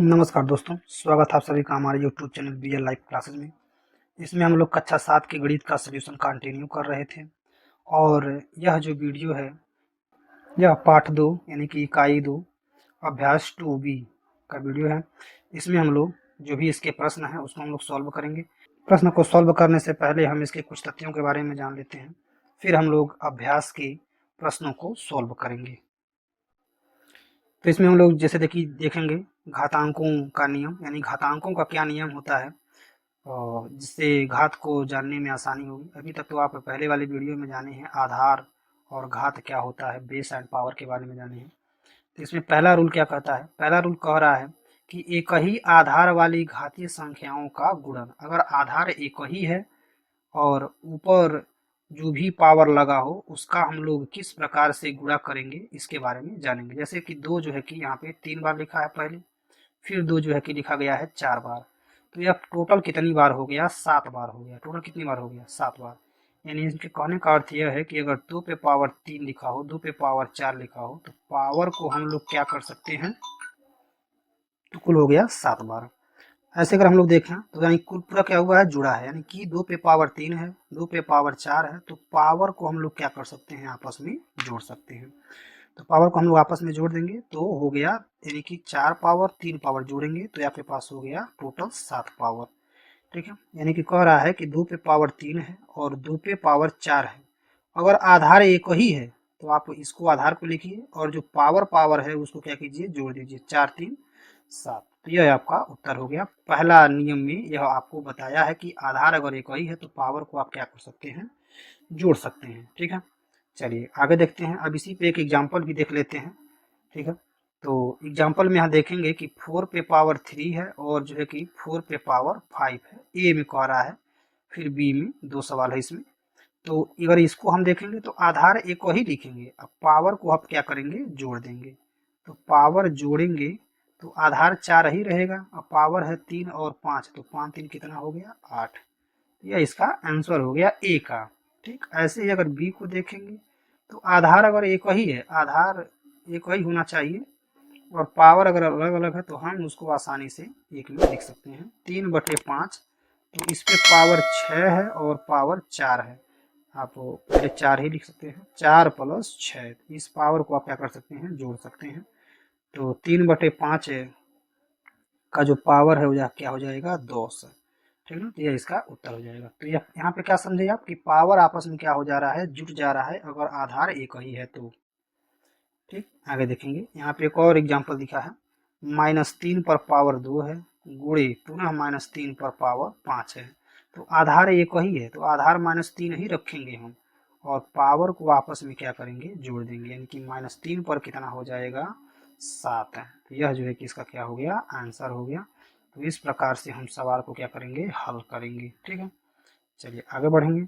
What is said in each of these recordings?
नमस्कार दोस्तों, स्वागत है आप सभी का हमारे YouTube channel BL live classes में। इसमें हम लोग कक्षा 7 के गणित का सॉल्यूशन कंटिन्यू कर रहे थे और यह जो वीडियो है यह पाठ 2 यानी कि इकाई 2 अभ्यास 2B का वीडियो है। इसमें हम लोग जो भी इसके प्रश्न हैं उसको हम लोग सॉल्व करेंगे। प्रश्न को सॉल्व करने से पहले हम इसके कुछ तथ्यों के बारे में जान लेते हैं, फिर हम लोग अभ्यास के प्रश्नों को सॉल्व करेंगे। तो इसमें हम लोग जैसे देखेंगे घातांकों का नियम, यानी घातांकों का क्या नियम होता है और जिससे घात को जानने में आसानी होगी। अभी तक तो आप पहले वाले वीडियो में जाने हैं आधार और घात क्या होता है, बेस एंड पावर के बारे में जाने हैं। तो इसमें पहला रूल क्या कहता है? पहला रूल कह रहा है कि एक ही आधार वाली घातीय संख्याओं का गुणन। अगर आधार एक ही है और ऊपर जो भी पावर लगा हो उसका हम लोग किस प्रकार से गुणा करेंगे इसके बारे में जानेंगे। जैसे कि 2 जो है कि यहाँ पे 3 बार लिखा है पहले, फिर 2 जो है कि लिखा गया है 4 बार। तो यह टोटल कितनी बार हो गया? 7 बार हो गया। टोटल कितनी बार हो गया? 7 बार। यानी इसके कहने का अर्थ यह है कि अगर 2 पे पावर 3 लिखा हो, 2 पे पावर 4 लिखा हो, तो पावर को हम लोग क्या कर सकते हैं? तो कुल हो गया 7 बार। ऐसे अगर हम लोग देखें तो यानी कुल पूरा क्या हुआ है? जुड़ा है। यानी कि 2 पे पावर 3 है, 2 पे पावर 4 है, तो पावर को हम लोग क्या कर सकते हैं? आपस में जोड़ सकते हैं। तो पावर को हम लोग आपस में जोड़ देंगे तो हो गया, यानी कि 4 पावर 3 पावर जोड़ेंगे तो आपके पास हो गया टोटल 7 पावर। ठीक है, यानी कि कह रहा है कि 2 पे पावर 3 है और 2 पे पावर 4 है। अगर आधार एक ही है तो आप इसको आधार को लिखिए और जो पावर पावर है उसको क्या कीजिए? जोड़ दीजिए। 4 3 7। तो यह आपका उत्तर हो गया। पहला नियम में यह आपको बताया है कि आधार अगर एक ही है तो पावर को आप क्या कर सकते हैं? जोड़ सकते हैं। ठीक है, चलिए आगे देखते हैं। अब इसी पे एक एग्जाम्पल भी देख लेते हैं। ठीक है, तो एग्जाम्पल में यहाँ देखेंगे कि 4 पे पावर 3 है और जो है कि 4 पे पावर 5 है। ए में कह रहा है, फिर बी में 2 सवाल है इसमें। तो अगर इसको हम देखेंगे तो आधार एक ही लिखेंगे, अब पावर को आप क्या करेंगे? जोड़ देंगे। तो पावर जोड़ेंगे तो आधार 4 ही रहेगा, अब पावर है 3 और 5, तो 5 3 कितना हो गया? 8। यह इसका आंसर हो गया ए का। ठीक, ऐसे ही अगर बी को देखेंगे तो आधार अगर एक ही है, आधार एक ही होना चाहिए और पावर अगर अलग अलग है तो हम उसको आसानी से एक में लिख सकते हैं। 3/5, तो इस पे पावर 6 है और पावर 4 है। आप पहले 4 ही लिख सकते हैं। 4 + 6, इस पावर को आप क्या कर सकते हैं? जोड़ सकते हैं। तो 3/5 का जो पावर है वो क्या हो जाएगा? 10। ठीक है, तो यह इसका उत्तर हो जाएगा। तो यह यहाँ पे क्या समझे आप कि पावर आपस में क्या हो जा रहा है? जुट जा रहा है अगर आधार एक ही है तो। ठीक, आगे देखेंगे। यहाँ पे एक और एग्जांपल दिखा है। -3 पर पावर 2 है, गुणे पुनः -3 पर पावर 5 है। तो आधार एक ही है तो आधार -3 ही रखेंगे हम और पावर को आपस में क्या करेंगे? जोड़ देंगे। यानी कि -3 पर कितना हो जाएगा? 7 है। तो यह जो है कि इसका क्या हो गया? आंसर हो गया। तो इस प्रकार से हम सवाल को क्या करेंगे? हल करेंगे। ठीक है, चलिए आगे बढ़ेंगे।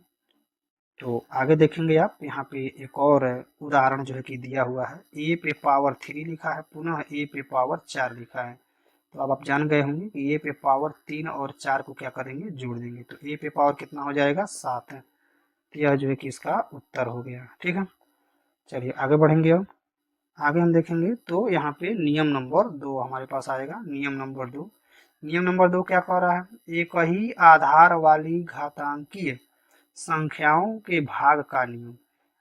तो आगे देखेंगे आप यहाँ पे एक और उदाहरण जो है कि दिया हुआ है। ए पे पावर 3 लिखा है, पुनः ए पे पावर 4 लिखा है। तो अब आप जान गए होंगे कि ए पे पावर 3 और 4 को क्या करेंगे? जोड़ देंगे। तो ए पे पावर कितना हो जाएगा? 7 है। तो यह जो है कि इसका उत्तर हो गया। ठीक है, चलिए आगे बढ़ेंगे। अब आगे हम देखेंगे तो यहाँ पे नियम नंबर 2 हमारे पास आएगा। नियम नंबर 2, नियम नंबर 2 क्या कह रहा है? एक ही आधार वाली घातांकीय संख्याओं के भाग का नियम।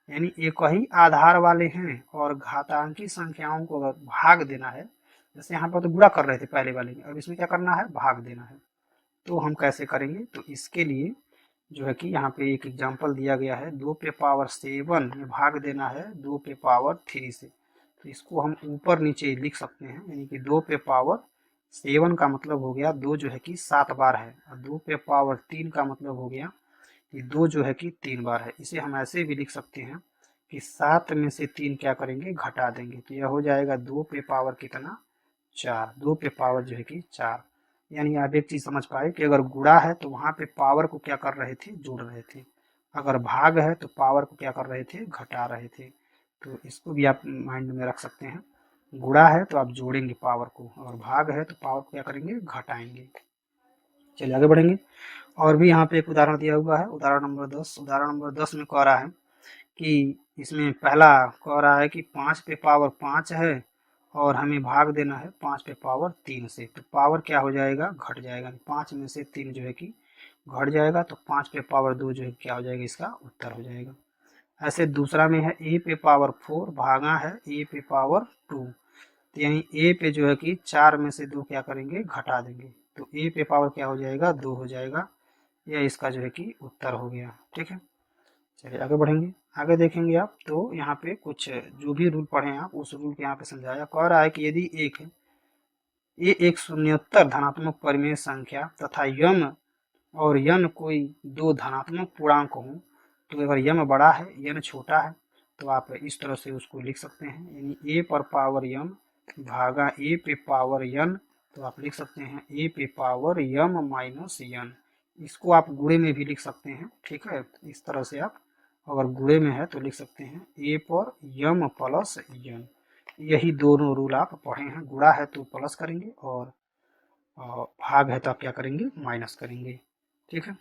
यानी एक ही आधार वाले हैं और घातांकी संख्याओं को अगर भाग देना है, जैसे यहाँ पर तो गुणा कर रहे थे पहले वाले में, अब इसमें क्या करना है? भाग देना है। तो हम कैसे करेंगे? तो इसके लिए जो है कि यहाँ पे एक एग्जांपल दिया गया है। 2 पे पावर 7 में भाग देना है 2 पे पावर 3 से। तो इसको हम ऊपर नीचे लिख सकते हैं। यानी कि 2 पे पावर 7 का मतलब हो गया 2 जो है कि 7 बार है और 2 पे पावर 3 का मतलब हो गया कि 2 जो है कि 3 बार है। इसे हम ऐसे भी लिख सकते हैं कि 7 में से 3 क्या करेंगे? घटा देंगे। तो यह हो जाएगा 2 पे पावर कितना? 4। 2 पे पावर जो है कि 4। यानी आप एक चीज समझ पाए कि अगर गुणा है तो वहां पे पावर को क्या कर रहे थे? जोड़ रहे थे। अगर भाग है तो पावर को क्या कर रहे थे? घटा रहे थे। तो इसको भी आप माइंड में रख सकते हैं। गुणा है तो आप जोड़ेंगे पावर को, और भाग है तो पावर को क्या करेंगे? घटाएंगे। चलिए आगे बढ़ेंगे। और भी यहाँ पे एक उदाहरण दिया हुआ है। उदाहरण नंबर 10। उदाहरण नंबर 10 में कह रहा है कि इसमें पहला कह रहा है कि 5 पे पावर 5 है और हमें भाग देना है 5 पे पावर 3 से, तो पावर क्या हो जाएगा, घट जाएगा। 5 में से 3 जो है कि घट जाएगा, तो 5 पे पावर 2 जो है क्या हो जाएगा, इसका उत्तर हो जाएगा। ऐसे दूसरा में है ए पे पावर 4 भागा है ए पे पावर 2, तो यानी ए पे जो है कि 4 में से 2 क्या करेंगे, घटा देंगे, तो ए पे पावर क्या हो जाएगा, 2 हो जाएगा। यह इसका जो है कि उत्तर हो गया। ठीक है, चलिए आगे बढ़ेंगे। आगे देखेंगे आप, तो यहाँ पे कुछ जो भी रूल पढ़े आप उस रूल के यहाँ पे समझाया। कह रहा है कि यदि ये एक शून्योत्तर धनात्मक परिमेय संख्या तथा यम और यन कोई दो धनात्मक पूर्णांक हो, तो अगर यम बड़ा है यन छोटा है तो आप इस तरह से उसको लिख सकते हैं, यानी ए पर पावर यम भागा ए पे पावर यन, तो आप लिख सकते हैं ए पे पावर यम माइनस यन। इसको आप गुणे में भी लिख सकते हैं। ठीक है, इस तरह से आप अगर गुणे में है तो लिख सकते हैं ए पर यम प्लस यन। यही दोनों रूल आप पढ़े हैं, गुणा है तो प्लस करेंगे और भाग है तो आप क्या करेंगे, माइनस करेंगे। ठीक है,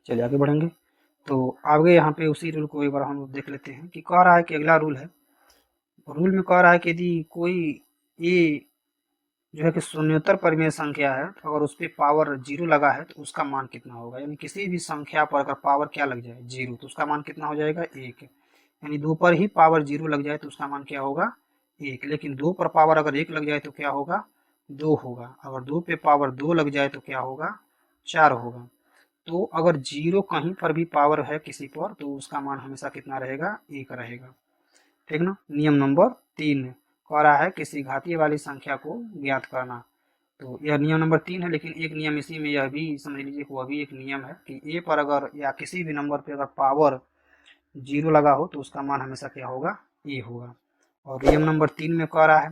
चलिए आगे बढ़ेंगे। तो आगे यहाँ पे उसी रूल को एक बार हम देख लेते हैं कि कह रहा है कि अगला रूल है, रूल में कह रहा है कि यदि कोई ए जो है कि शून्योत्तर परिमेय संख्या है, तो अगर उस पर पावर 0 लगा है तो उसका मान कितना होगा, यानी किसी भी संख्या पर अगर पावर क्या लग जाए 0, तो उसका मान कितना हो जाएगा, 1। यानी 2 पर ही पावर 0 लग जाए तो उसका मान क्या होगा, 1। लेकिन 2 पर पावर अगर 1 लग जाए तो क्या होगा, 2 होगा। अगर 2 पे पावर 2 लग जाए तो क्या होगा, 4 होगा। तो अगर 0 कहीं पर भी पावर है किसी पर तो उसका मान हमेशा कितना रहेगा, 1 रहेगा। ठीक ना। नियम नंबर 3 कह रहा है किसी घातीय वाली संख्या को ज्ञात करना। तो यह नियम नंबर 3 है, लेकिन एक नियम इसी में यह भी समझ लीजिए, वह भी एक नियम है कि ए पर अगर या किसी भी नंबर पे अगर पावर 0 लगा हो तो उसका मान हमेशा क्या होगा, ए होगा। और नियम नंबर 3 में कह रहा है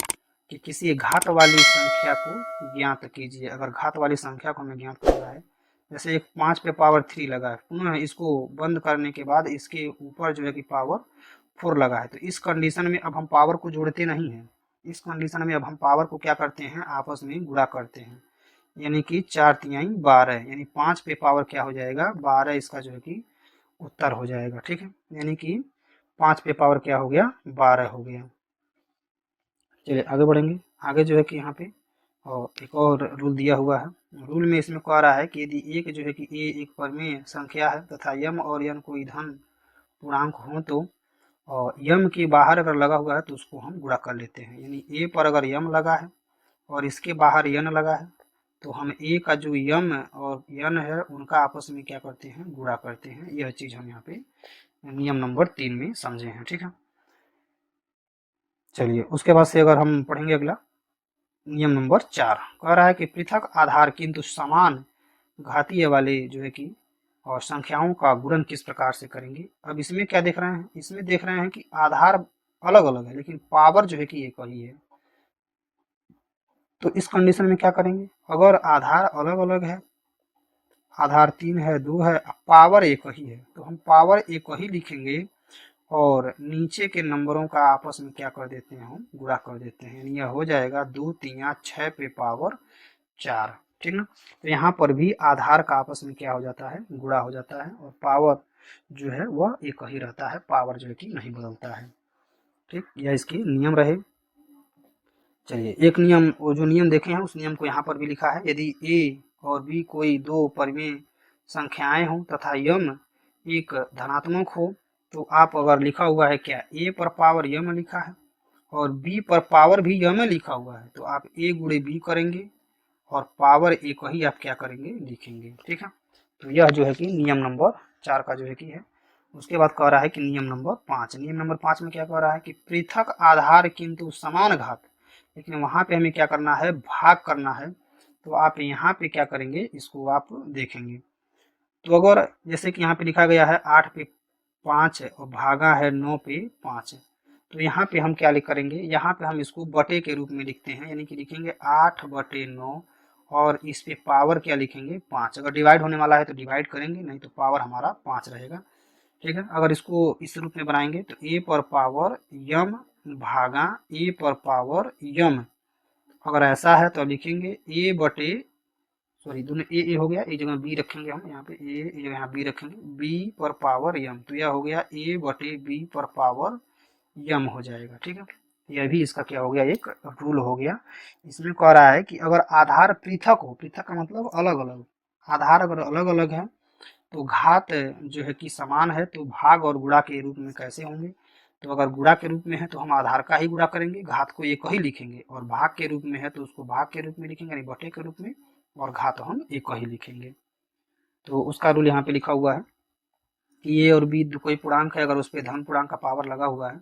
कि किसी घात वाली संख्या को ज्ञात कीजिए। अगर घात वाली संख्या को हमें ज्ञात करना है, जैसे एक 5 पे पावर 3 लगा है, पुनः इसको बंद करने के बाद इसके ऊपर जो है कि पावर 4 लगा है, तो इस कंडीशन में अब हम पावर को जोड़ते नहीं हैं। इस कंडीशन में अब हम पावर को क्या करते हैं, आपस में गुणा करते हैं, यानी कि 4 तिहाई 12, यानी 5 पे पावर क्या हो जाएगा, 12, इसका जो है कि उत्तर हो जाएगा। ठीक है, यानी कि 5 पे पावर क्या हो गया, 12 हो गया। चलिए आगे बढ़ेंगे। आगे जो है कि यहाँ पे और एक और रूल दिया हुआ है। रूल में इसमें कह रहा है कि यदि एक जो है कि ए एक परिमेय संख्या है तथा यम और यन कोई धन पूर्णांक हो, तो और यम के बाहर अगर लगा हुआ है तो उसको हम गुणा कर लेते हैं। यानी ए पर अगर यम लगा है और इसके बाहर यन लगा है, तो हम ए का जो यम और यन है उनका आपस में क्या करते हैं, गुणा करते हैं। यह चीज हम यहाँ पे नियम नंबर 3 में समझे हैं। ठीक है, चलिए उसके बाद से अगर हम पढ़ेंगे अगला नियम नंबर 4 कह रहा है कि पृथक आधार किंतु समान घातीय वाले जो है कि और संख्याओं का गुणन किस प्रकार से करेंगे। अब इसमें क्या देख रहे हैं, इसमें देख रहे हैं कि आधार अलग अलग है लेकिन पावर जो है कि एक ही है। तो इस कंडीशन में क्या करेंगे, अगर आधार अलग अलग है, आधार 3 है 2 है, पावर एक ही है, तो हम पावर एक ही लिखेंगे और नीचे के नंबरों का आपस में क्या कर देते हैं, हम गुणा कर देते हैं। यानी यह हो जाएगा 2 3 6 पे पावर 4। ठीक ना। तो यहाँ पर भी आधार का आपस में क्या हो जाता है, गुणा हो जाता है और पावर जो है वह एक ही रहता है, पावर जो है कि नहीं बदलता है। ठीक, यह इसके नियम रहे। चलिए एक नियम, वो जो नियम देखे हैं उस नियम को यहाँ पर भी लिखा है। यदि ए और बी कोई दो परिमेय संख्याएं हों तथा यम एक धनात्मक हो, तो आप अगर लिखा हुआ है क्या, ए पर पावर यम लिखा है और बी पर पावर भी यम लिखा हुआ है, तो आप ए गुणे बी करेंगे और पावर एक ही आप क्या करेंगे, लिखेंगे। ठीक है, तो यह जो है कि नियम नंबर 4 का जो है कि है। उसके बाद कह रहा है कि नियम नंबर 5, नियम नंबर 5 में क्या कह रहा है कि पृथक आधार किंतु समान घात, लेकिन वहां पे हमें क्या करना है, भाग करना है। तो आप यहाँ पे क्या करेंगे, इसको आप देखेंगे। तो अगर जैसे कि यहाँ पे लिखा गया है 8 पे 5 और भागा है 9 पे 5, तो यहाँ पे हम क्या लिख करेंगे, यहाँ पे हम इसको बटे के रूप में लिखते हैं, यानी कि लिखेंगे 8 बटे 9 और इस पे पावर क्या लिखेंगे, 5। अगर डिवाइड होने वाला है तो डिवाइड करेंगे, नहीं तो पावर हमारा 5 रहेगा। ठीक है, अगर इसको इस रूप में बनाएंगे तो ए पर पावर यम भागा ए पर पावर यम। अगर ऐसा है तो लिखेंगे ए बटे, सॉरी दोनों ए हो गया, एक जगह बी रखेंगे हम, यहाँ पे ए एक जगह यहाँ बी रखेंगे, बी पर पावर यम, तो यह हो गया ए बटे बी पर पावर यम हो जाएगा। ठीक है, यह भी इसका क्या हो गया, एक रूल हो गया। इसमें कह रहा है कि अगर आधार पृथक हो, पृथक का मतलब अलग अलग, आधार अगर अलग अलग है तो घात जो है कि समान है तो भाग और गुणा के रूप में कैसे होंगे। तो अगर गुणा के रूप में है तो हम आधार का ही गुणा करेंगे, घात को एक ही लिखेंगे, और भाग के रूप में है तो उसको भाग के रूप में लिखेंगे, यानी बटे के रूप में, और घात हम एक ही लिखेंगे। तो उसका रूल यहाँ पे लिखा हुआ है कि ए और बी कोई पूर्णांक है, अगर उस पर धन पूर्णांक का पावर लगा हुआ है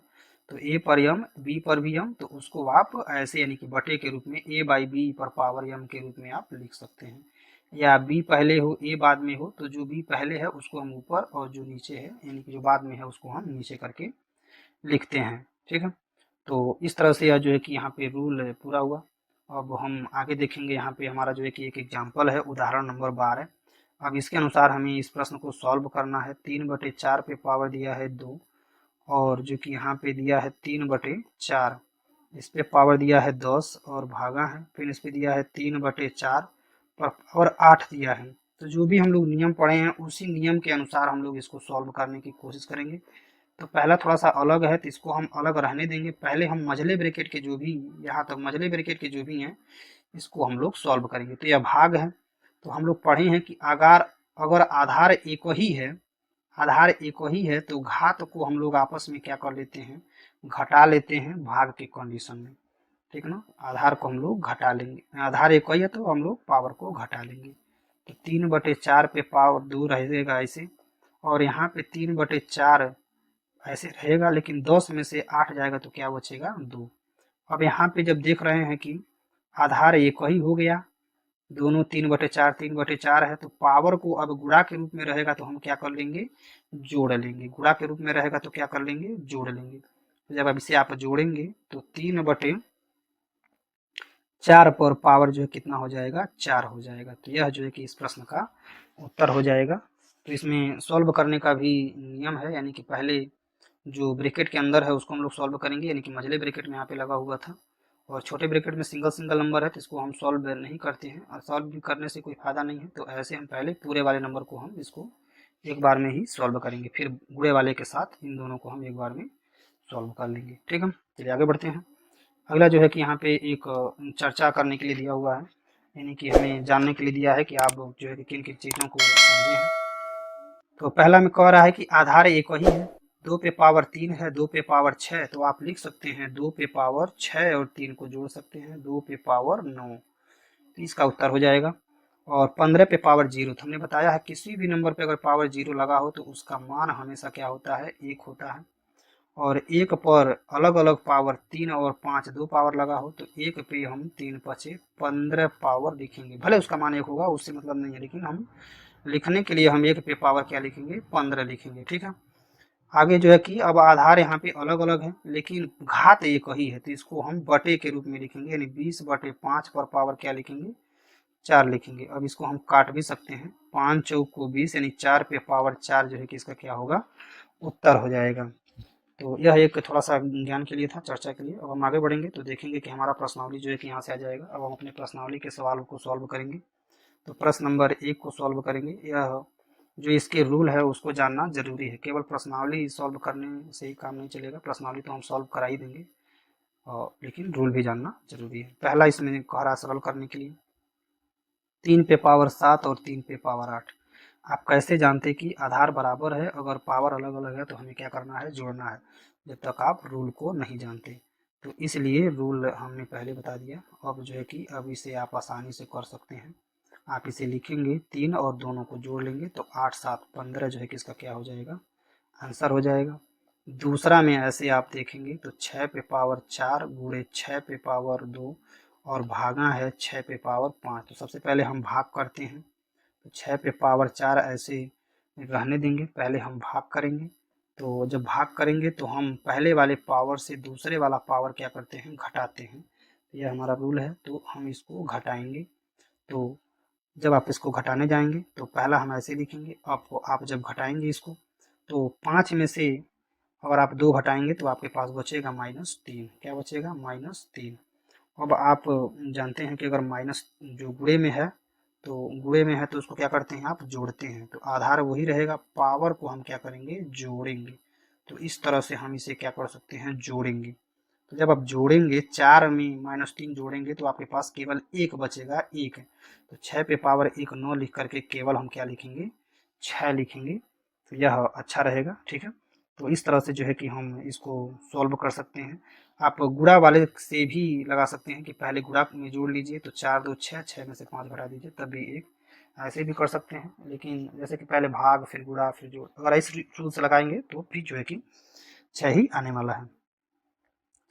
तो ए पर यम, बी पर भी यम, तो उसको आप ऐसे यानी कि बटे के रूप में ए बाई बी पर पावर यम के रूप में आप लिख सकते हैं। या बी पहले हो ए बाद में हो तो जो बी पहले है उसको हम ऊपर और जो नीचे है यानी कि जो बाद में है उसको हम नीचे करके लिखते हैं। ठीक है, तो इस तरह से यह जो है कि यहाँ पे रूल पूरा हुआ। अब हम आगे देखेंगे, यहाँ पे हमारा जो है कि एक एग्जाम्पल है, उदाहरण नंबर 12। अब इसके अनुसार हमें इस प्रश्न को सॉल्व करना है। 3/4 पे पावर दिया है 2, और जो कि यहाँ पे दिया है 3/4, इस पे पावर दिया है 10 और भागा है, फिर इस पे दिया है 3/4 पर पावर 8 दिया है। तो जो भी हम लोग नियम पढ़े हैं उसी नियम के अनुसार हम लोग इसको सॉल्व करने की कोशिश करेंगे। तो पहला थोड़ा सा अलग है तो इसको हम अलग रहने देंगे। पहले हम मझले ब्रैकेट के जो भी, यहाँ तक मझले ब्रैकेट के जो भी हैं इसको हम लोग सॉल्व करेंगे। तो यह भाग है, तो हम लोग पढ़े हैं कि अगर अगर आधार एक ही है, आधार एक ही है तो घात को हम लोग आपस में क्या कर लेते हैं, घटा लेते हैं भाग के कंडीशन में। ठीक ना, आधार को हम लोग घटा लेंगे, आधार एक ही है तो हम लोग पावर को घटा लेंगे। तो 3/4 पे पावर 2 रहेगा ऐसे, और यहाँ पे 3/4 ऐसे रहेगा, लेकिन 10 में से 8 जाएगा तो क्या बचेगा, 2। अब यहाँ पे जब देख रहे हैं कि आधार एक ही हो गया, दोनों 3/4 है, तो पावर को अब गुणा के रूप में रहेगा तो हम क्या कर लेंगे, जोड़ लेंगे। गुणा के रूप में रहेगा तो क्या कर लेंगे, जोड़ लेंगे। तो जब अब इसे आप जोड़ेंगे तो 3/4 पर पावर जो है कितना हो जाएगा, 4 हो जाएगा। तो यह जो है कि इस प्रश्न का उत्तर हो जाएगा। तो इसमें सॉल्व करने का भी नियम है, यानी कि पहले जो ब्रैकेट के अंदर है उसको हम लोग सॉल्व करेंगे, यानी कि मझले ब्रैकेट में यहाँ पे लगा हुआ था, और छोटे ब्रैकेट में सिंगल सिंगल नंबर है तो इसको हम सॉल्व नहीं करते हैं, और सॉल्व भी करने से कोई फायदा नहीं है। तो ऐसे हम पहले पूरे वाले नंबर को हम इसको एक बार में ही सॉल्व करेंगे, फिर गुणे वाले के साथ इन दोनों को हम एक बार में सॉल्व कर लेंगे। ठीक है, चलिए आगे बढ़ते हैं। अगला जो है कि यहाँ पे एक चर्चा करने के लिए दिया हुआ है, यानी कि हमें जानने के लिए दिया है कि आप जो है कि किन किन चीज़ों को समझे हैं। तो पहला में कह रहा है कि आधार एक ही है, 2 पे पावर 3 है, 2 पे पावर 6, तो आप लिख सकते हैं 2 पे पावर 6 और 3 को जोड़ सकते हैं 2 पे पावर 9, तो इसका उत्तर हो जाएगा। और 15 पे पावर 0, तो हमने बताया है किसी भी नंबर पे अगर पावर 0 लगा हो तो उसका मान हमेशा क्या होता है, 1 होता है। और 1 पर अलग अलग पावर 3 और 5 दो पावर लगा हो तो 1 पे हम 3 पचे 15 पावर लिखेंगे, भले उसका मान 1 होगा उससे मतलब नहीं है, लेकिन हम लिखने के लिए हम 1 पे पावर क्या लिखेंगे, 15 लिखेंगे। ठीक है, आगे जो है कि अब आधार यहाँ पे अलग अलग है लेकिन घात एक ही है, तो इसको हम बटे के रूप में लिखेंगे, यानी 20/5 पर पावर क्या लिखेंगे, 4 लिखेंगे। अब इसको हम काट भी सकते हैं, 5 चौक को 20, यानी 4 पे पावर 4 जो है कि इसका क्या होगा, उत्तर हो जाएगा। तो यह एक थोड़ा सा ज्ञान के लिए था, चर्चा के लिए। अब हम आगे बढ़ेंगे तो देखेंगे कि हमारा प्रश्नावली जो है कि यहाँ से आ जाएगा। अब हम अपने प्रश्नावली के सवालों को सॉल्व करेंगे। तो प्रश्न नंबर 1 को सॉल्व करेंगे। यह जो इसके रूल है उसको जानना जरूरी है, केवल प्रश्नावली सॉल्व करने से ही काम नहीं चलेगा, प्रश्नावली तो हम सॉल्व करा ही देंगे, और लेकिन रूल भी जानना जरूरी है। पहला इसमें कह रहा सरल करने के लिए 3 पे पावर 7 और 3 पे पावर 8। आप कैसे जानते कि आधार बराबर है, अगर पावर अलग अलग है तो हमें क्या करना है, जोड़ना है, जब तक आप रूल को नहीं जानते। तो इसलिए रूल हमने पहले बता दिया। अब जो है कि अब इसे आप आसानी से कर सकते हैं। आप इसे लिखेंगे 3 और दोनों को जोड़ लेंगे तो 8 7 15 जो है कि इसका क्या हो जाएगा, आंसर हो जाएगा। दूसरा में ऐसे आप देखेंगे तो 6 पे पावर 4 गुणे 6 पे पावर 2 और भागा है 6 पे पावर 5। तो सबसे पहले हम भाग करते हैं, तो 6 पे पावर 4 ऐसे रहने देंगे, पहले हम भाग करेंगे। तो जब भाग करेंगे तो हम पहले वाले पावर से दूसरे वाला पावर क्या करते हैं, घटाते हैं। तो यह हमारा रूल है, तो हम इसको घटाएंगे। तो जब आप इसको घटाने जाएंगे तो पहला हम ऐसे लिखेंगे, आप जब घटाएंगे इसको तो 5 में से अगर आप 2 घटाएंगे तो आपके पास बचेगा -3। क्या बचेगा, -3। अब आप जानते हैं कि अगर माइनस जो गुणे में है तो गुणे में है तो उसको क्या करते हैं, आप जोड़ते हैं, तो आधार वही रहेगा, पावर को हम क्या करेंगे, जोड़ेंगे। तो इस तरह से हम इसे क्या कर सकते हैं, जोड़ेंगे। तो जब आप जोड़ेंगे 4 में -3 जोड़ेंगे तो आपके पास केवल 1 बचेगा, 1। तो 6 पे पावर 1 9 लिख करके केवल हम क्या लिखेंगे, 6 लिखेंगे। तो यह अच्छा रहेगा, ठीक है। तो इस तरह से जो है कि हम इसको सॉल्व कर सकते हैं। आप गुणा वाले से भी लगा सकते हैं कि पहले गुणा में जोड़ लीजिए तो 4 2 6, 6 में से 5 घटा दीजिए तब भी 1। ऐसे भी कर सकते हैं, लेकिन जैसे कि पहले भाग फिर गुणा फिर जोड़, अगर इस रूल से लगाएंगे तो भी जो है कि 6 ही आने वाला है।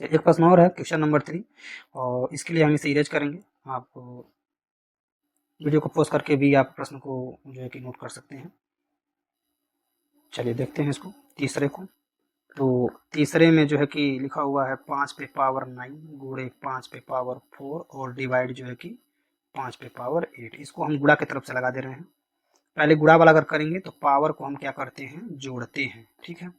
एक प्रश्न और है, क्वेश्चन नंबर 3, और इसके लिए हम इसे इरेज करेंगे। आप वीडियो को पॉज करके भी आप प्रश्न को जो है कि नोट कर सकते हैं। चलिए देखते हैं इसको, तीसरे को। तो तीसरे में जो है कि लिखा हुआ है 5 पे पावर 9 गुणे 5 पे पावर 4 और डिवाइड जो है कि 5 पे पावर 8। इसको हम गुणा की तरफ से लगा दे रहे हैं। पहले गुणा वाला अगर करेंगे तो पावर को हम क्या करते हैं, जोड़ते हैं, ठीक है।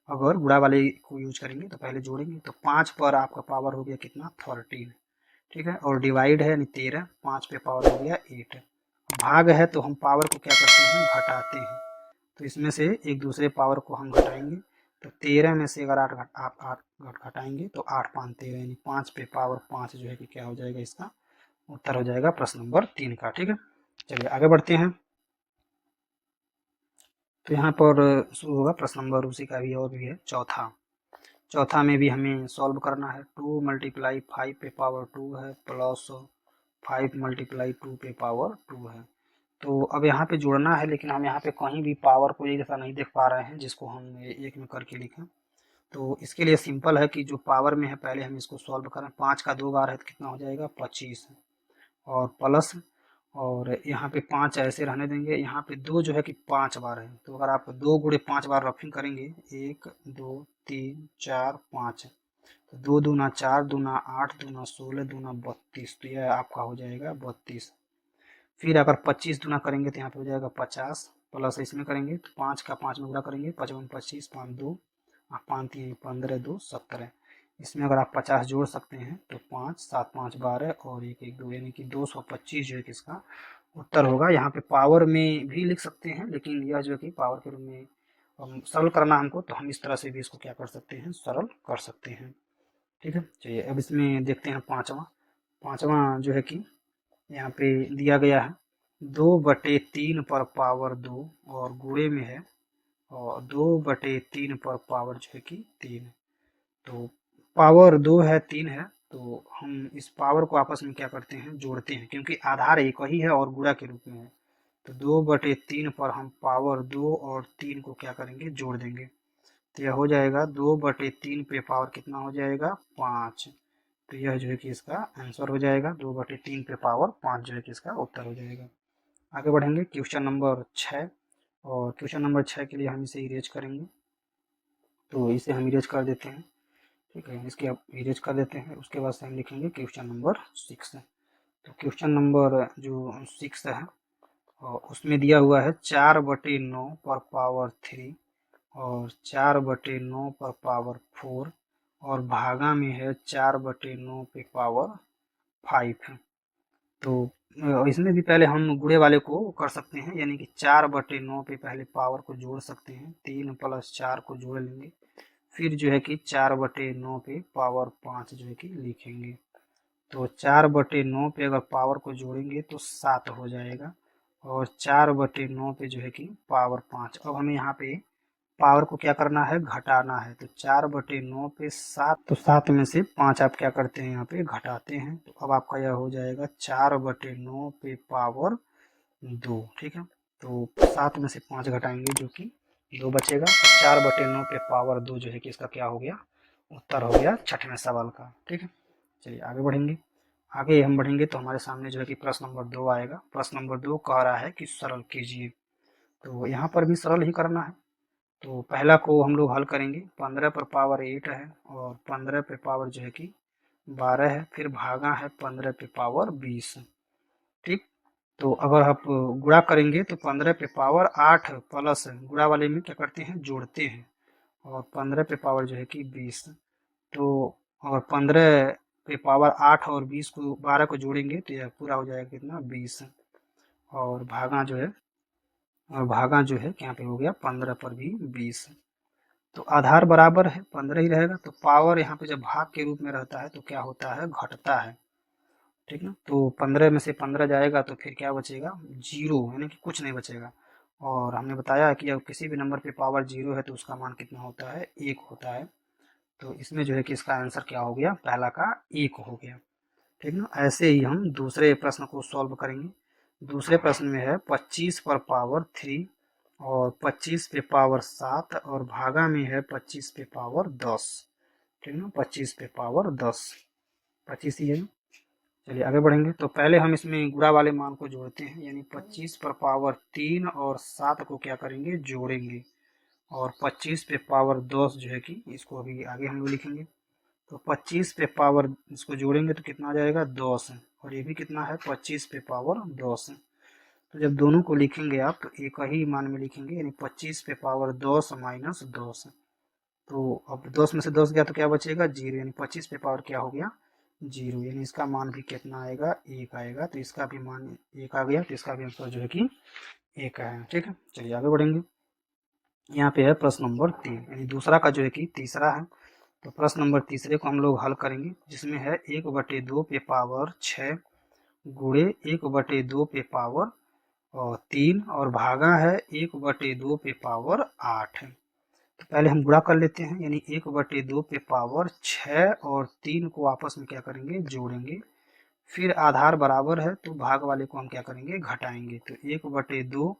अगर गुणा वाले को यूज करेंगे तो पहले जोड़ेंगे, तो 5 पर आपका पावर हो गया कितना, 13, ठीक है। और डिवाइड है यानी 13, 5 पे पावर हो गया 8। भाग है तो हम पावर को क्या करते हैं, घटाते हैं। तो इसमें से एक दूसरे पावर को हम घटाएंगे। तो 13 में से अगर 8 आप 8 घटाएंगे तो 8 5 13 यानी 5 पे पावर 5 जो है कि क्या हो जाएगा, इसका उत्तर हो जाएगा प्रश्न नंबर 3 का, ठीक है। चलिए आगे बढ़ते हैं। तो यहाँ पर शुरू होगा प्रश्न नंबर उसी का भी और भी है, चौथा। चौथा में भी हमें सॉल्व करना है। 2 मल्टीप्लाई 5 पे पावर 2 है प्लस 5 मल्टीप्लाई 2 पे पावर 2 है। तो अब यहाँ पे जोड़ना है, लेकिन हम यहाँ पे कहीं भी पावर को एक जैसा नहीं देख पा रहे हैं जिसको हम एक में करके लिखें। तो इसके लिए सिंपल है कि जो पावर में है पहले हम इसको सॉल्व करें। 5 का 2 बार है तो कितना हो जाएगा, 25, और प्लस, और यहाँ पे 5 ऐसे रहने देंगे। यहाँ पे 2 जो है कि 5 बार है, तो अगर आप 2 गुणे 5 बार रफिंग करेंगे, 1 2 3 4 5, तो 2 दूना 4 दूना 8 दूना 16 दूना 32, तो यह आपका हो जाएगा 32। फिर अगर 25 गुना करेंगे तो यहाँ पे हो जाएगा 50, प्लस इसमें करेंगे तो 5 का 5 में गुणा करेंगे, 55 25 5 2 5 3 15 2 17। इसमें अगर आप 50 जोड़ सकते हैं तो 5 7 5 12 और 1 1 2 यानी कि 225 जो है कि इसका उत्तर होगा। यहाँ पे पावर में भी लिख सकते हैं, लेकिन यह जो है कि पावर के रूप में सरल करना हमको, तो हम इस तरह से भी इसको क्या कर सकते हैं, सरल कर सकते हैं, ठीक है। चलिए अब इसमें देखते हैं पाँचवा। पाँचवा जो है कि यहाँ पे दिया गया है 2/3 पर पावर 2 और गुणे में है, और 2/3 पर पावर जो है कि 3। तो पावर 2 है 3 है, तो हम इस पावर को आपस में क्या करते हैं, जोड़ते हैं, क्योंकि आधार एक ही है और गुणा के रूप में है। तो 2/3 पर हम पावर 2 और 3 को क्या करेंगे, जोड़ देंगे। तो यह हो जाएगा 2/3 पे पावर कितना हो जाएगा, 5। तो यह जो है कि इसका आंसर हो जाएगा 2/3 पे पावर 5 जो है कि इसका उत्तर हो जाएगा। आगे बढ़ेंगे क्वेश्चन नंबर 6, और क्वेश्चन नंबर 6 के लिए हम इसे इरेज करेंगे। तो इसे हम इरेज कर देते हैं, ठीक है। इसके अब इरेज कर देते हैं, उसके बाद से हम लिखेंगे क्वेश्चन नंबर 6। तो क्वेश्चन नंबर जो 6 है, और उसमें दिया हुआ है 4/9 पर पावर 3 और 4/9 पर पावर 4 और भागा में है 4/9 पे पावर 5। तो इसमें भी पहले हम गुणे वाले को कर सकते हैं, यानी कि 4/9 पे पहले पावर को जोड़ सकते हैं, 3 + 4 को जोड़ लेंगे। फिर जो है कि 4/9 पे पावर 5 जो है कि लिखेंगे। तो 4/9 पे अगर पावर को जोड़ेंगे तो 7 हो जाएगा, और 4/9 पे जो है कि पावर 5। अब हमें यहाँ पे पावर को क्या करना है, घटाना है। तो 4/9 पे 7, तो 7 में से 5 आप क्या करते हैं, यहाँ पे घटाते हैं। तो अब आपका यह हो जाएगा 4/9 पे पावर 2, ठीक है। तो 7 में से 5 घटाएंगे जो कि 2 बचेगा। तो 4/9 पे पावर 2 जो है कि इसका क्या हो गया, उत्तर हो गया छठवें सवाल का, ठीक है। चलिए आगे बढ़ेंगे। आगे हम बढ़ेंगे तो हमारे सामने जो है कि प्रश्न नंबर 2 आएगा। प्रश्न नंबर 2 कह रहा है कि सरल कीजिए। तो यहाँ पर भी सरल ही करना है। तो पहला को हम लोग हल करेंगे। 15 पर पावर 8 है, और 15 पे पावर जो है कि 12 है, फिर भागा है 15 पे पावर 20, ठीक। तो अगर आप गुणा करेंगे तो 15 पे पावर 8 प्लस गुणा वाले में क्या करते हैं, जोड़ते हैं, और 15 पे पावर जो है कि 20। तो और 15 पे पावर 8 और 20 को 12 को जोड़ेंगे तो यह पूरा हो जाएगा कितना, 20। और भागा जो है, और भागा जो है यहाँ पे हो गया 15 पर भी 20। तो आधार बराबर है 15 ही रहेगा, तो पावर यहाँ पे जब भाग के रूप में रहता है तो क्या होता है, घटता है। ठीक ना, तो 15 में से 15 जाएगा तो फिर क्या बचेगा, जीरो, यानी कि कुछ नहीं बचेगा। और हमने बताया कि अगर किसी भी नंबर पे पावर जीरो है तो उसका मान कितना होता है, 1 होता है। तो इसमें जो है कि इसका आंसर क्या हो गया, पहला का 1 हो गया। ठीक ना, ऐसे ही हम दूसरे प्रश्न को सॉल्व करेंगे। दूसरे प्रश्न में है 25 पर पावर 3 और 25 पे पावर 7 और भागा में है 25 पे पावर 10। ठीक ना, 25 पे पावर 10, 25 ही है। चलिए आगे बढ़ेंगे। तो पहले हम इसमें गुणा वाले मान को जोड़ते हैं, यानी 25 पर पावर 3 और 7 को क्या करेंगे, जोड़ेंगे। और 25 पे पावर 10 जो है कि इसको अभी आगे हम लोग लिखेंगे। तो 25 पे पावर इसको जोड़ेंगे तो कितना आ जाएगा, 10 है। और ये भी कितना है, 25 पे पावर 10 है। तो जब दोनों को लिखेंगे आप तो एक ही मान में लिखेंगे, यानी 25 पे पावर 10 माइनस 10। तो अब 10 में से 10 गया तो क्या बचेगा, जीरो, यानी 25 पे पावर क्या हो गया, जीरो, यानी इसका मान भी कितना आएगा, 1 आएगा। तो इसका भी मान 1 आ गया, तो इसका भी आंसर जो है कि 1 है। ठीक है, चलिए आगे बढ़ेंगे। यहाँ पे है प्रश्न नंबर 3, यानी दूसरा का जो है कि तीसरा है। तो प्रश्न नंबर तीसरे को हम लोग हल करेंगे, जिसमें है 1/2 पे पावर 6 गुणे 1/2 पे पावर और 3 और भागा है 1/2 पे पावर 8 है। तो पहले हम गुणा कर लेते हैं, यानी 1/2 पे पावर 6 और 3 को आपस में क्या करेंगे, जोड़ेंगे। फिर आधार बराबर है तो भाग वाले को हम क्या करेंगे, घटाएंगे। तो 1/2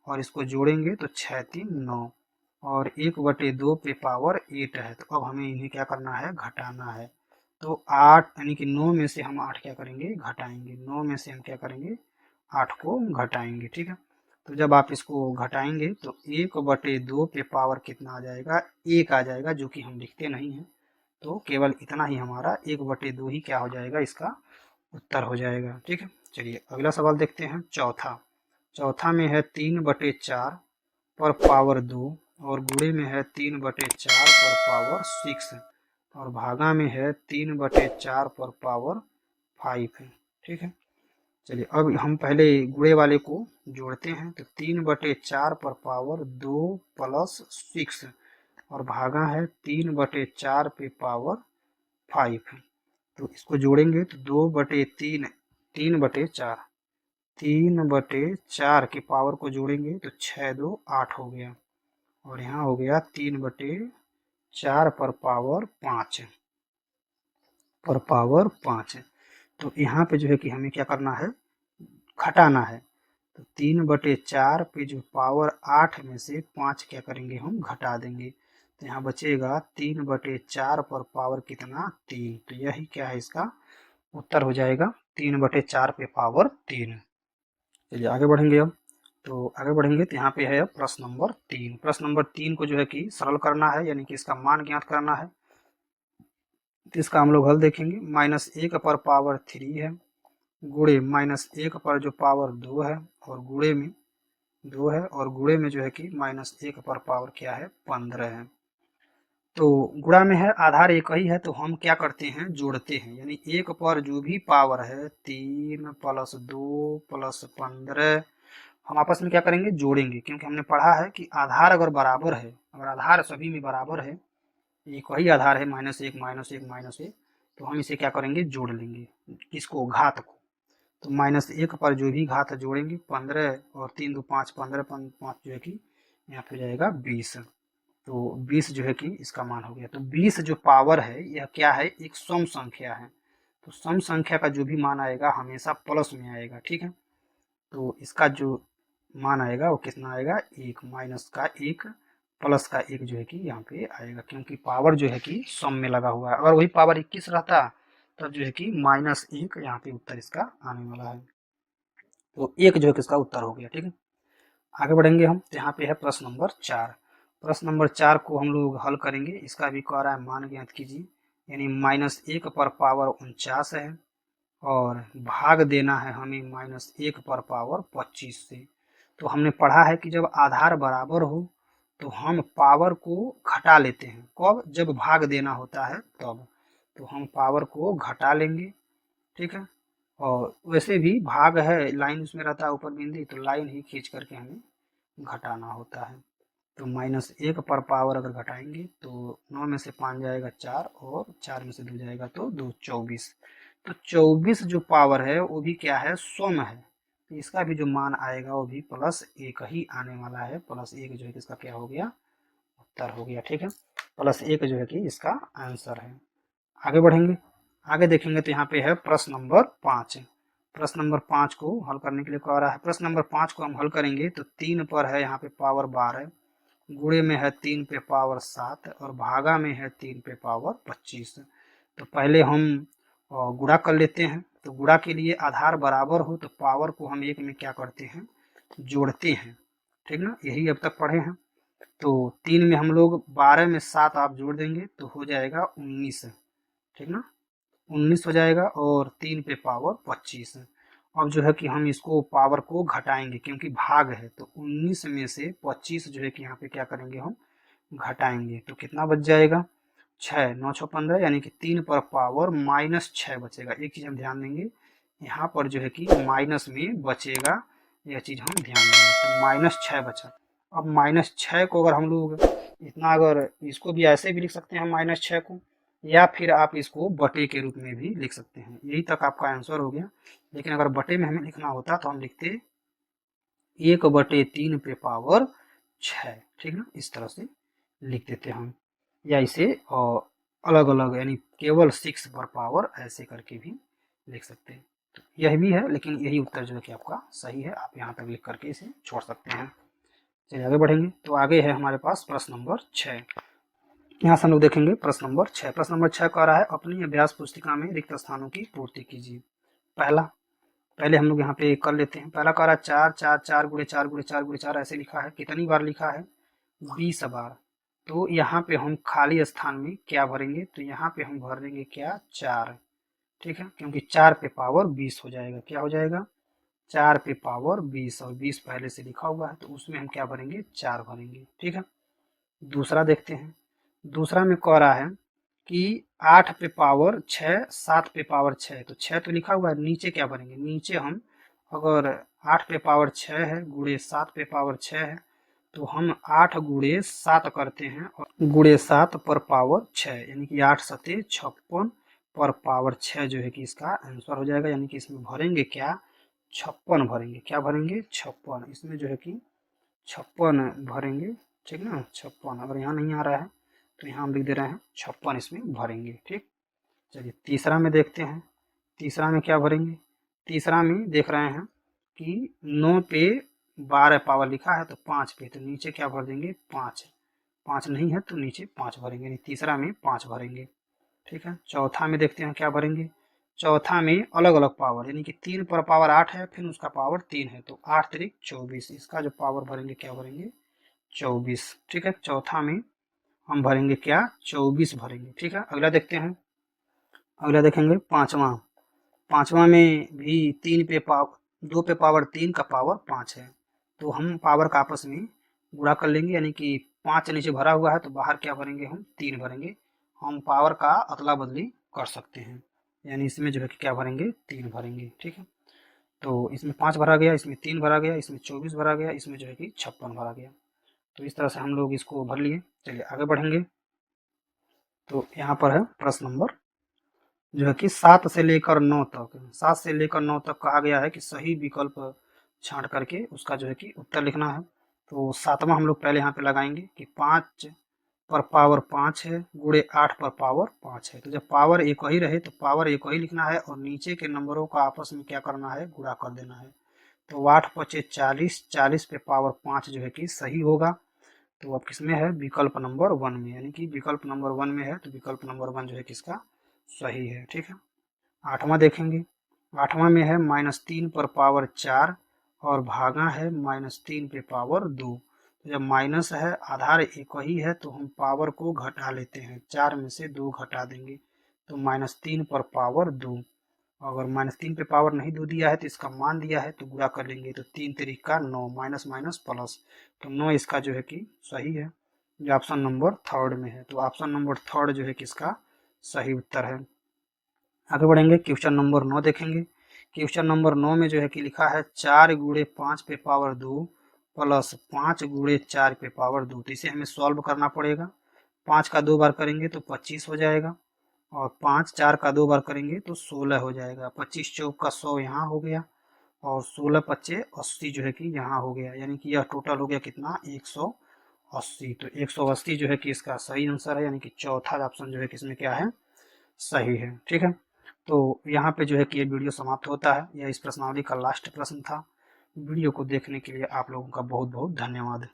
और इसको जोड़ेंगे तो 6 3 9 और 1/2 पे पावर 8 है। तो अब हमें इन्हें क्या करना है, घटाना है। तो 8 यानी कि 9 में से हम 8 क्या करेंगे, घटाएंगे। 9 में से हम क्या करेंगे, 8 को घटाएंगे। ठीक है, तो जब आप इसको घटाएंगे तो 1/2 पे पावर कितना आ जाएगा, 1 आ जाएगा, जो कि हम लिखते नहीं हैं। तो केवल इतना ही हमारा 1/2 ही क्या हो जाएगा, इसका उत्तर हो जाएगा। ठीक है, चलिए अगला सवाल देखते हैं। चौथा चौथा में है 3/4 पर पावर 2 और गुणे में है 3/4 पर पावर 6 और भागा में है 3/4 पर पावर 5 है। ठीक है, चलिए अब हम पहले गुणे वाले को जोड़ते हैं। तो 3/4 पर पावर 2 प्लस 6 और भागा है 3/4 पे पावर 5 है। तो इसको जोड़ेंगे तो 2/3, 3/4, 3/4 के पावर को जोड़ेंगे तो 6 2 8 हो गया। और यहाँ हो गया 3/4 पर पावर 5 पर पावर 5 है। तो यहाँ पे जो है कि हमें क्या करना है, घटाना है। तो 3/4 पे जो पावर 8 में से 5 क्या करेंगे, हम घटा देंगे। तो यहाँ बचेगा 3/4 पर पावर कितना, 3। तो यही क्या है, इसका उत्तर हो जाएगा 3/4 पे पावर 3। चलिए आगे बढ़ेंगे अब। तो आगे बढ़ेंगे तो यहाँ पे है प्रश्न नंबर 3। प्रश्न नंबर 3 को जो है कि सरल करना है, यानी कि इसका मान ज्ञात करना है। तो इसका हम लोग हल देखेंगे। -1 पर पावर 3 है गुणे -1 पर जो पावर 2 है और गुणे में 2 है और गुणे में जो है कि -1 पर पावर क्या है, 15 है। तो गुणा में है, आधार एक ही है, तो हम क्या करते हैं, जोड़ते हैं। यानी 1 पर जो भी पावर है 3 + 2 + 15 हम आपस में क्या करेंगे, जोड़ेंगे। क्योंकि हमने पढ़ा है कि आधार अगर बराबर है, अगर आधार सभी में बराबर है, एक वही आधार है -1 -1 -1, तो हम इसे क्या करेंगे, जोड़ लेंगे। किसको, घात को। तो -1 पर जो भी घात जोड़ेंगे 15 और 3 2 5, 15 5 जो है कि यहाँ पे जाएगा 20। तो 20 जो है कि इसका मान हो गया। तो 20 जो पावर है यह क्या है, एक सम संख्या है। तो सम संख्या का जो भी मान आएगा हमेशा प्लस में आएगा। ठीक है, तो इसका जो मान आएगा वो कितना आएगा, 1, माइनस का 1 प्लस का 1 जो है कि यहाँ पे आएगा। क्योंकि पावर जो है कि सम में लगा हुआ है। अगर वही पावर 21 रहता तब जो है कि -1 यहाँ पे उत्तर इसका आने वाला है। तो 1 जो है कि इसका उत्तर हो गया। ठीक है, आगे बढ़ेंगे हम। तो यहाँ पे है प्रश्न नंबर 4। प्रश्न नंबर 4 को हम लोग हल करेंगे। इसका भी कह रहा है मान ज्ञात कीजिए, यानी -1 पर पावर 49 है और भाग देना है हमें -1 पर पावर 25 से। तो हमने पढ़ा है कि जब आधार बराबर हो तो हम पावर को घटा लेते हैं। कब, जब भाग देना होता है तब। तो हम पावर को घटा लेंगे। ठीक है, और वैसे भी भाग है, लाइन उसमें रहता है ऊपर बिंदी, तो लाइन ही खींच करके हमें घटाना होता है। तो -1 पर पावर अगर घटाएंगे तो 9 में से 5 जाएगा 4 और 4 में से 2 जाएगा तो 2, 24। तो 24 जो पावर है वो भी क्या है, सम है। तो इसका भी जो मान आएगा वो भी +1 ही आने वाला है। +1 जो है इसका क्या हो गया, उत्तर हो गया। ठीक है, +1 जो है कि इसका आंसर है। आगे बढ़ेंगे, आगे देखेंगे तो यहाँ पे है प्रश्न नंबर 5। प्रश्न नंबर 5 को हल करने के लिए कह रहा है। प्रश्न नंबर 5 को हम हल करेंगे तो 3 पर है यहाँ पे पावर 12, गुणे में है 3 पे पावर 7 और भागा में है 3 पे पावर 25। तो पहले हम गुणा कर लेते हैं। तो गुणा के लिए आधार बराबर हो तो पावर को हम एक में क्या करते हैं, जोड़ते हैं। ठीक ना, यही अब तक पढ़े हैं। तो 3 में हम लोग 12 में 7 आप जोड़ देंगे तो हो जाएगा 19। ठीक ना, 19 हो जाएगा और 3 पे पावर 25। अब जो है कि हम इसको पावर को घटाएंगे क्योंकि भाग है, तो 19 में से 25 जो है कि यहाँ पे क्या करेंगे, हम घटाएंगे तो कितना बच जाएगा, 6, 9 6 15, यानी कि 3 पर पावर -6 बचेगा। एक चीज हम ध्यान देंगे, यहाँ पर जो है कि माइनस में बचेगा, यह चीज हम ध्यान देंगे। तो -6 बचा। अब -6 को अगर हम लोग इतना, अगर इसको भी ऐसे भी लिख सकते हैं -6 को, या फिर आप इसको बटे के रूप में भी लिख सकते हैं। यही तक आपका आंसर हो गया। लेकिन अगर बटे में हमें लिखना होता तो हम लिखते 1/3 पे पावर 6। ठीक ना, इस तरह से लिख देते हम, या इसे अलग अलग यानी केवल 6 पर पावर ऐसे करके भी लिख सकते हैं। तो यह भी है, लेकिन यही उत्तर जो है कि आपका सही है। आप यहाँ तक लिख करके इसे छोड़ सकते हैं। चलिए आगे बढ़ेंगे। तो आगे है हमारे पास प्रश्न नंबर 6। यहाँ से हम लोग देखेंगे प्रश्न नंबर 6। प्रश्न नंबर 6 कह रहा है अपनी अभ्यास पुस्तिका में रिक्त स्थानों की पूर्ति कीजिए। पहले हम लोग यहाँ पे कर लेते हैं। पहला कह रहा है 4 4 4 गुणे 4 गुणे 4 गुणे 4 ऐसे लिखा है। कितनी बार लिखा है, 20 बार। तो यहाँ पे हम खाली स्थान में क्या भरेंगे, तो यहाँ पे हम भर देंगे क्या, 4। ठीक है, क्योंकि 4 पे पावर 20 हो जाएगा। क्या हो जाएगा, 4 पे पावर 20, और 20 पहले से लिखा हुआ है तो उसमें हम क्या भरेंगे, 4 भरेंगे। ठीक है, दूसरा देखते हैं। दूसरा में कह रहा है कि 8 पे पावर 6, 7 पे पावर 6, तो 6 तो लिखा हुआ है, नीचे क्या भरेंगे, नीचे हम अगर 8 पे पावर 6 है गुणे 7 पे पावर 6 है तो हम 8 गुणे 7 करते हैं और गुणे 7 पर पावर 6, यानी कि 8 सते 56 पर पावर 6 जो है कि इसका आंसर हो जाएगा। यानी कि इसमें भरेंगे क्या, 56 भरेंगे। क्या भरेंगे, 56। इसमें जो है कि 56 भरेंगे। ठीक ना, 56। अगर यहाँ नहीं आ रहा है तो यहाँ हम लिख दे रहे हैं 56 इसमें भरेंगे। ठीक, चलिए तीसरा में देखते हैं। तीसरा में क्या भरेंगे, तीसरा में देख रहे हैं कि 9 पे 12 पावर लिखा है तो 5 पे, तो नीचे क्या भर देंगे, 5। 5 नहीं है तो नीचे 5 भरेंगे, यानी तीसरा में 5 भरेंगे। ठीक है, चौथा में देखते हैं क्या भरेंगे। चौथा में अलग अलग पावर, यानी कि 3 पर पावर 8 है, फिर उसका पावर 3 है, तो 8 3 24। इसका जो पावर भरेंगे क्या भरेंगे, 24। ठीक है, चौथा में हम भरेंगे क्या, 24 भरेंगे। ठीक है, अगला देखते हैं। अगला देखेंगे पांचवा। पांचवा में भी 3 पे पावर 2 पे पावर 3 का पावर 5 है, तो हम पावर का आपस में गुणा कर लेंगे। यानी कि 5 नीचे भरा हुआ है तो बाहर क्या भरेंगे, हम 3 भरेंगे। हम पावर का अदला बदली कर सकते हैं, यानी इसमें जो है कि क्या भरेंगे, 3 भरेंगे। ठीक है, तो इसमें 5 भरा गया, इसमें 3 भरा गया, इसमें 24 भरा गया, इसमें जो है कि 56 भरा गया। तो इस तरह से हम लोग इसको भर लिए। चलिए आगे बढ़ेंगे। तो यहाँ पर है प्रश्न नंबर जो है कि 7 से लेकर 9 तक, 7 से लेकर 9 तक कहा गया है कि सही विकल्प छांट करके उसका जो है कि उत्तर लिखना है। तो 7वां हम लोग पहले यहाँ पे लगाएंगे कि 5 पर पावर 5 है गुणे 8 पर पावर 5 है। तो जब पावर एक ही रहे तो पावर एक ही लिखना है और नीचे के नंबरों का आपस में क्या करना है, गुणा कर देना है। तो 8 पचे 40, 40 पे पावर 5 जो है कि सही होगा। तो अब किसमें है, विकल्प नंबर 1 में, यानी कि विकल्प नंबर 1 में है तो विकल्प नंबर 1 जो है किसका सही है। ठीक है, आठवां देखेंगे। आठवां में है -3 पर पावर 4 और भागा है -3 पे पावर 2। तो जब माइनस है, आधार एक ही है, तो हम पावर को घटा लेते हैं, 4 में से 2 घटा देंगे तो -3 पर पावर 2। अगर -3 पे पावर नहीं 2 दिया है तो इसका मान दिया है तो गुणा कर लेंगे, तो 3 3 9, माइनस माइनस प्लस, तो 9 इसका जो है कि सही है, जो ऑप्शन नंबर थर्ड में है। तो ऑप्शन नंबर थर्ड जो है कि इसका सही उत्तर है। आगे बढ़ेंगे, क्वेश्चन नंबर 9 देखेंगे। क्वेश्चन नंबर 9 में जो है कि लिखा है 4 गुणे 5 पे पावर 2 प्लस 5 गुणे 4 पे पावर 2। तो इसे हमें सॉल्व करना पड़ेगा। 5 का 2 बार करेंगे तो 25 हो जाएगा, और 5 4 का 2 बार करेंगे तो 16 हो जाएगा। 25 चौक का 100 यहाँ हो गया, और 16 पच्चे 80 जो है कि यहाँ हो गया, यानी कि यह टोटल हो गया कितना, 180। तो 180 जो है कि इसका सही आंसर है, यानी कि चौथा ऑप्शन जो है कि इसमें क्या है, सही है। ठीक है, तो यहाँ पे जो है कि ये वीडियो समाप्त होता है। यह इस प्रश्नावली का लास्ट प्रश्न था। वीडियो को देखने के लिए आप लोगों का बहुत बहुत धन्यवाद।